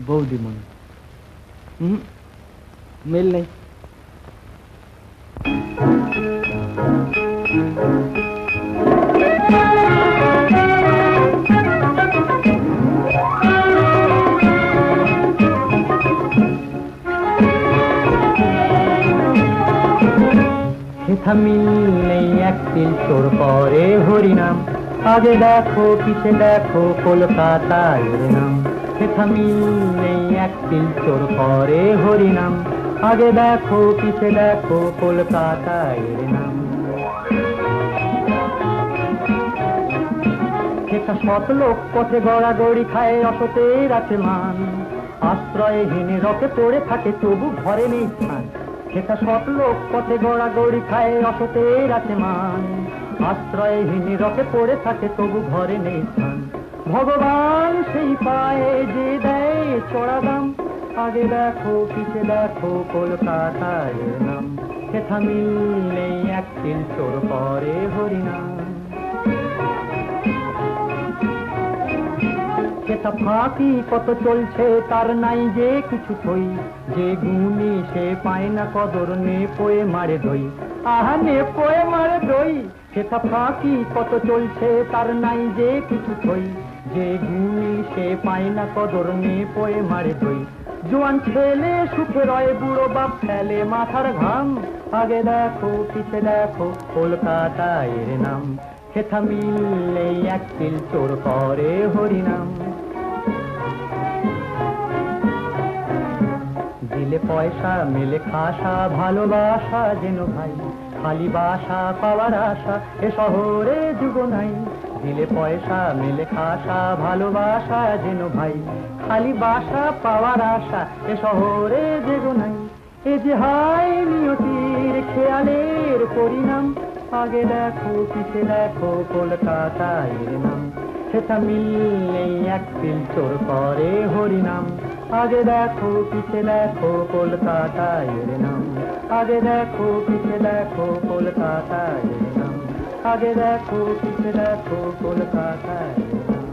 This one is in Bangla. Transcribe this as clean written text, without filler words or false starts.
বৌদিমণি। মিল নেই। সেথা মিল নেই এক তিল তোর পরে হরিনাম, আগে দেখো পিছে দেখো কলকাতায় নাম। সেথা মিল নেই এক তিল তোর পরে হরিনাম, আগে দেখো পিছে দেখো কলকাতায় নাম। সেথা শত লোক পথে গড়াগড়ি খায়, অসতের আছে মান, আশ্রয়হীন রকে পড়ে থাকে তবু ঘরে নেই স্থান। সেথা শত লোক পথে গড়াগড়ি খায়, অসতের আছে মান, আশ্রয়হীন রকে পড়ে থাকে তবু ঘরে নেই স্থান। ভগবান সেই পায়ে যে দেয় চড়া দাম, আগে দেখো পিছে দেখো কলকাতায় নাম। সেথা মিল নেই এক তিল তোর পরে হরিনাম। সেথা ফাঁকি কত চলছে তার নাই যে কিছু থই, যে গুণী সে পায় না কদর, নে পোয়ে মারে দই। আহা নে পোয়ে মারে দই। সেথা ফাঁকি কত চলছে তার নাই যে কিছু থই, যে গুণী সে পায় না কদর, নে পোয়ে মারে দই। জোয়ান ছেলে সুখে রয়, বুড়ো বাপ ফেলে মাথার ঘাম, আগে দেখো পিছে দেখো কলকাতায় নাম। সেথা মিল নেই এক তিল তোর পরে হরিনাম। দিলে পয়সা মেলে খাসা, ভালোবাসা যেন ভাই, খালি বাসা পাওয়ার আশা এ শহরে যুগ নাই। দিলে পয়সা মেলে খাসা, ভালোবাসা যেন ভাই, খালি বাসা পাওয়ার আশা এ শহরে যুগ নাই। এ যে হাই নিয়তির খেয়ালের পরিণাম, আগে দেখো পিছে দেখো কলকাতায় নাম। সেথা মিল নেই এক তিল তোর পরে হরিনাম, আগে দেখো পিছে দেখো কলকাতায় নাম। আগে দেখো পিছে দেখো কলকাতায় নাম, আগে দেখো পিছে দেখো কলকাতায় নাম।